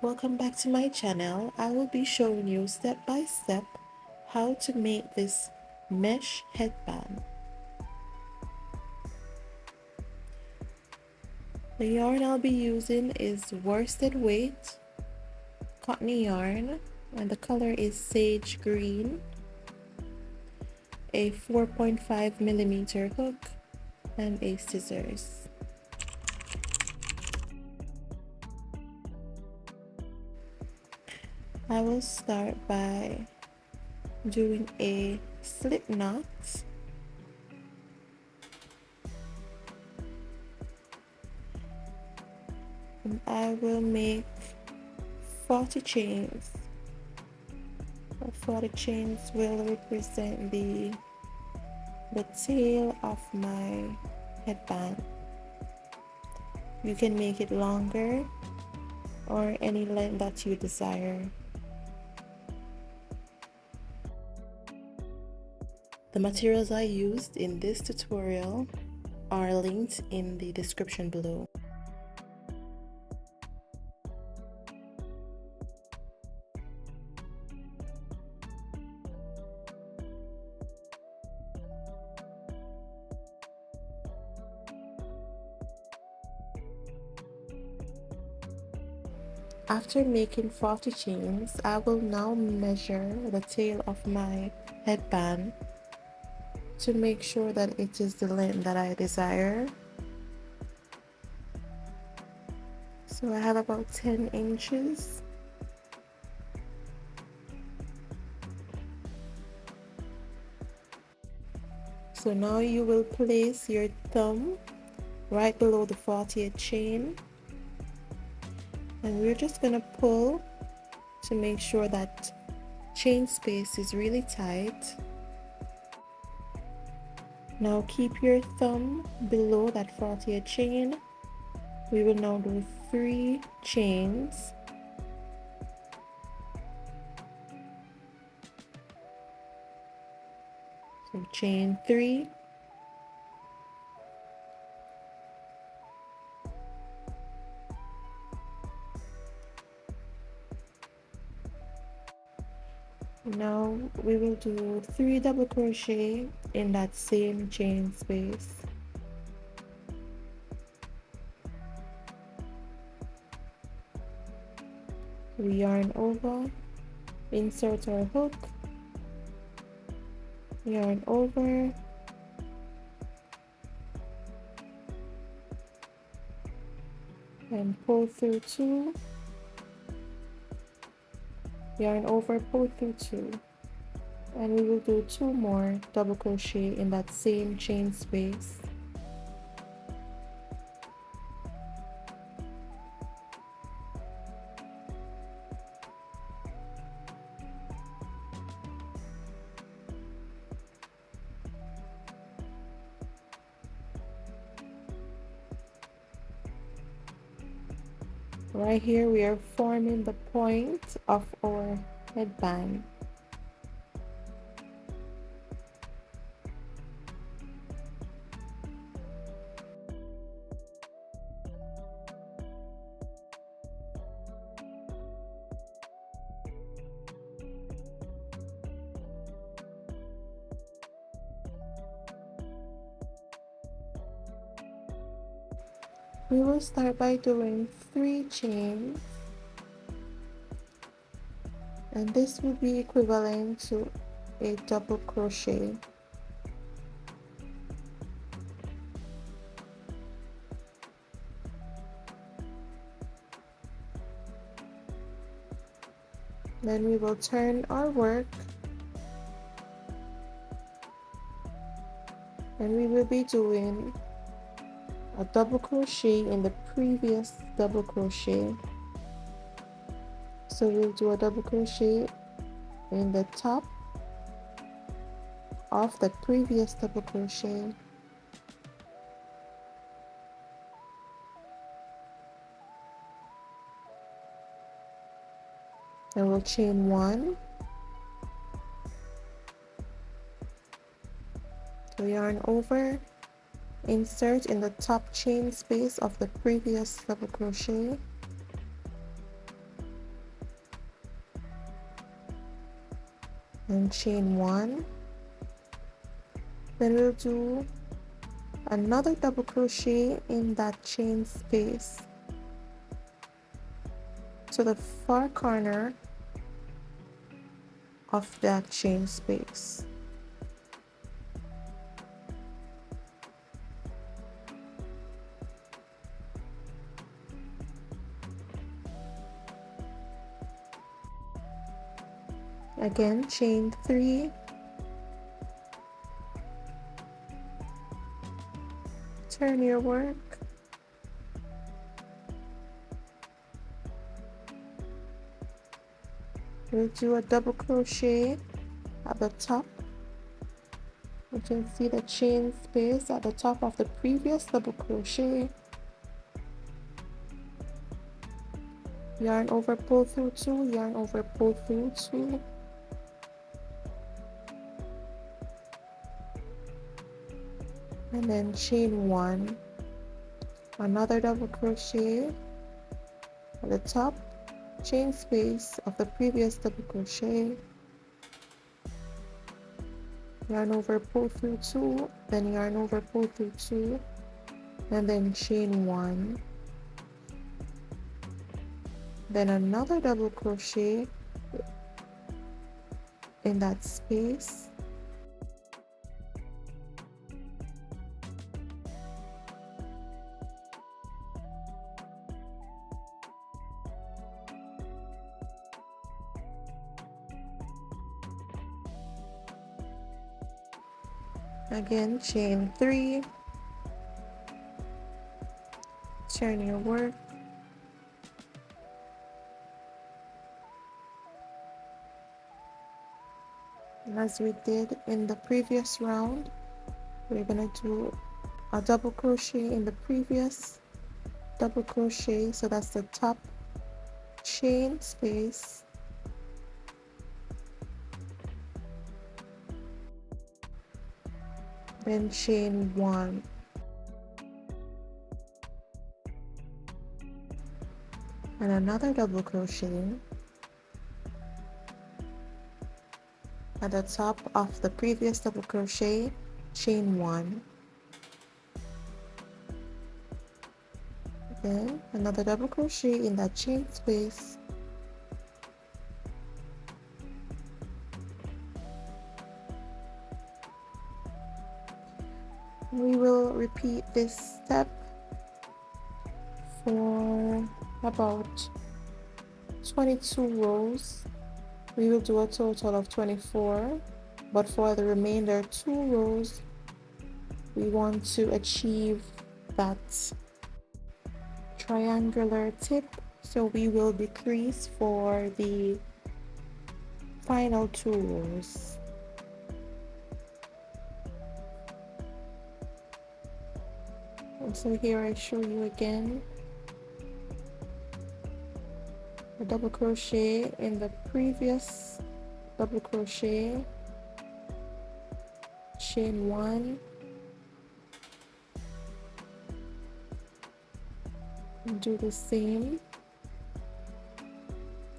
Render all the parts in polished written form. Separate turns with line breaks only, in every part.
Welcome back to my channel. I will be showing you step by step how to make this mesh headband. The yarn I'll be using is worsted weight cotton yarn and the color is sage green, a 4.5mm hook and a scissors. I will start by doing a slip knot, and I will make 40 chains. 40 chains will represent the tail of my headband. You can make it longer or any length that you desire. The materials I used in this tutorial are linked in the description below. After making 40 chains, I will now measure the tail of my headband to make sure that it is the length that I desire. So I have about 10 inches. So now you will place your thumb right below the 40th chain, and we're just going to pull to make sure that chain space is really tight. Now keep your thumb below that 40th chain. We will now do 3 chains. So chain 3, now we will do 3 double crochet in that same chain space. We yarn over, insert our hook, yarn over, and pull through 2, yarn over, pull through 2, and we will do 2 more double crochet in that same chain space. Right here we are forming the point of our headband. We will start by doing 3 chains, and this will be equivalent to a double crochet. Then we will turn our work, and we will be doing a double crochet in the previous double crochet. So we'll do a double crochet in the top of the previous double crochet, and we'll chain 1, so yarn over, insert in the top chain space of the previous double crochet, and chain 1. Then we'll do another double crochet in that chain space to the far corner of that chain space. Again, chain 3, turn your work, we'll do a double crochet at the top. You can see the chain space at the top of the previous double crochet. Yarn over, pull through 2, yarn over, pull through 2. And then chain 1, another double crochet at the top chain space of the previous double crochet, yarn over, pull through 2, then yarn over, pull through 2, and then chain 1, then another double crochet in that space, again chain 3, turn your work, and as we did in the previous round, we're gonna do a double crochet in the previous double crochet, so that's the top chain space, then chain 1, and another double crochet at the top of the previous double crochet, chain 1, then another double crochet in that chain space, we will repeat this step for about 22 rows. We will do a total of 24, but for the remainder 2 rows we want to achieve that triangular tip, so we will decrease for the final 2 rows. And so here I show you again a double crochet in the previous double crochet, chain 1, and do the same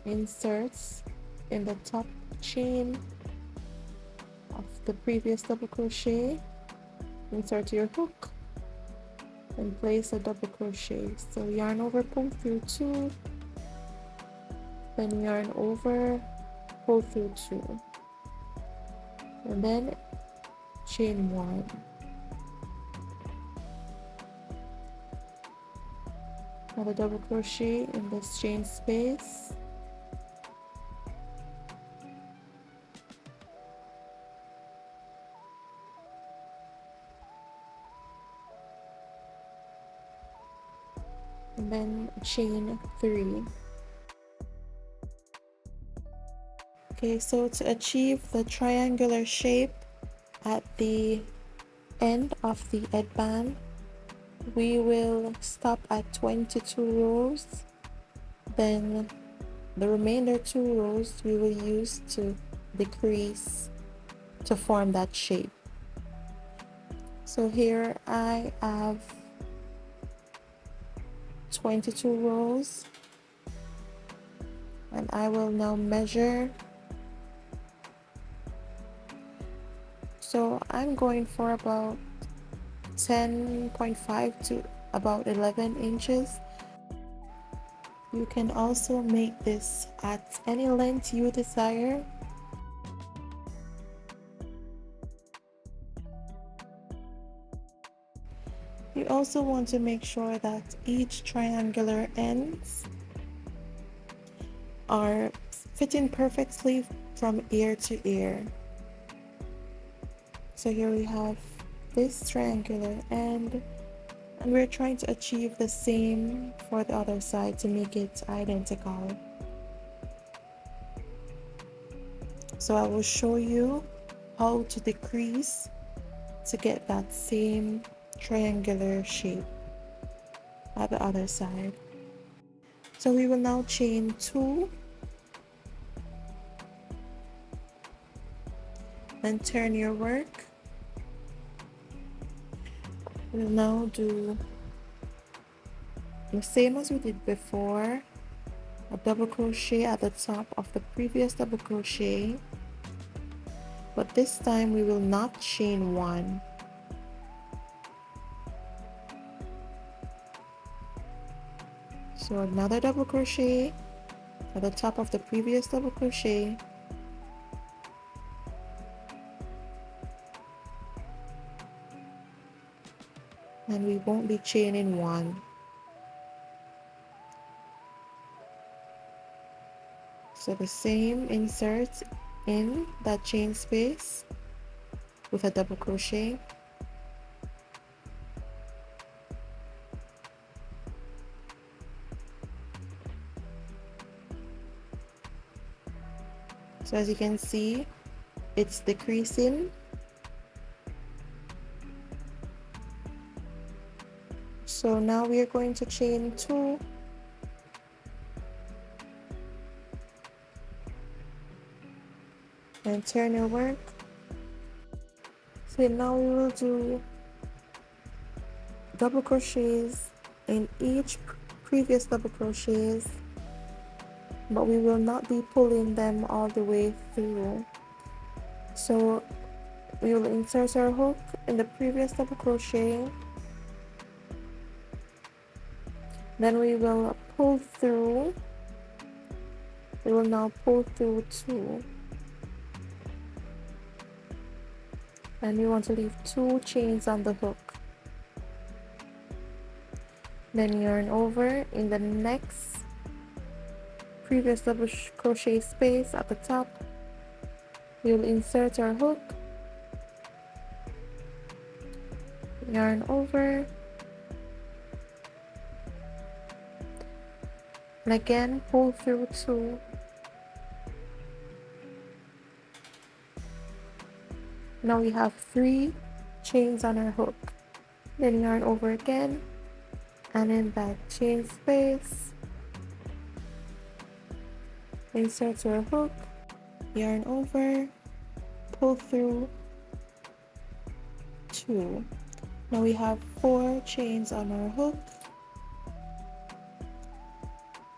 inserts in the top chain of the previous double crochet, insert your hook and place a double crochet. So yarn over, pull through 2, then yarn over, pull through 2, and then chain 1, another double crochet in this chain space, and then chain 3. Okay, so to achieve the triangular shape at the end of the headband, we will stop at 22 rows, then the remainder 2 rows we will use to decrease to form that shape. So here I have 22 rows, and I will now measure I'm going for about 10.5 to about 11 inches. You can also make this at any length you desire. You also want to make sure that each triangular ends are fitting perfectly from ear to ear. So here we have this triangular end, and we're trying to achieve the same for the other side to make it identical. So I will show you how to decrease to get that same triangular shape at the other side. So we will now chain 2 and turn your work. We'll now do the same as we did before, a double crochet at the top of the previous double crochet, but this time we will not chain 1. So another double crochet at the top of the previous double crochet, and we won't be chaining 1. So the same, insert in that chain space with a double crochet, so as you can see, it's decreasing. So now we are going to chain 2 and turn your work. So now we will do double crochets in each previous double crochets, but we will not be pulling them all the way through. So we will insert our hook in the previous double crochet, then we will pull through. We will now pull through 2, and we want to leave 2 chains on the hook. Then yarn over in the next previous double crochet space at the top. We will insert our hook, yarn over, and again pull through 2. Now we have 3 chains on our hook. Then yarn over again, and in that chain space, insert your hook, yarn over, pull through 2. Now we have 4 chains on our hook,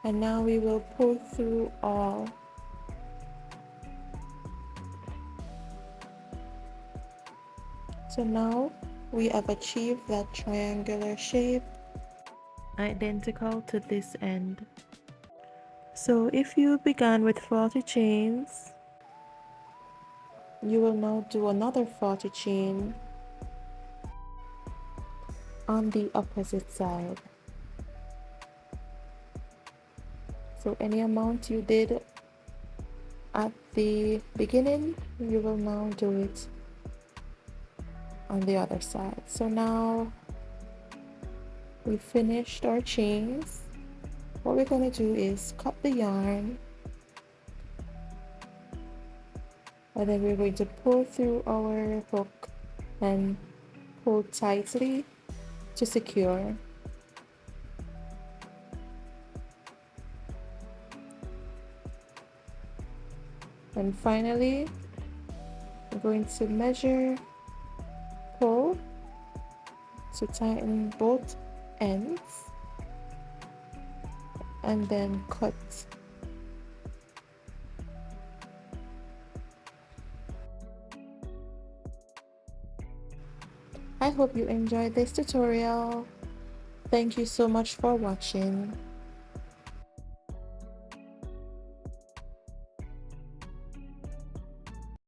and now we will pull through all. So now we have achieved that triangular shape identical to this end. So if you began with 40 chains, you will now do another 40 chain on the opposite side. So any amount you did at the beginning, you will now do it on the other side. So now we finished our chains. What we're going to do is cut the yarn, and then we're going to pull through our hook and pull tightly to secure. And finally, we're going to measure, pull to tighten both ends, and then cut. I hope you enjoyed this tutorial. Thank you so much for watching.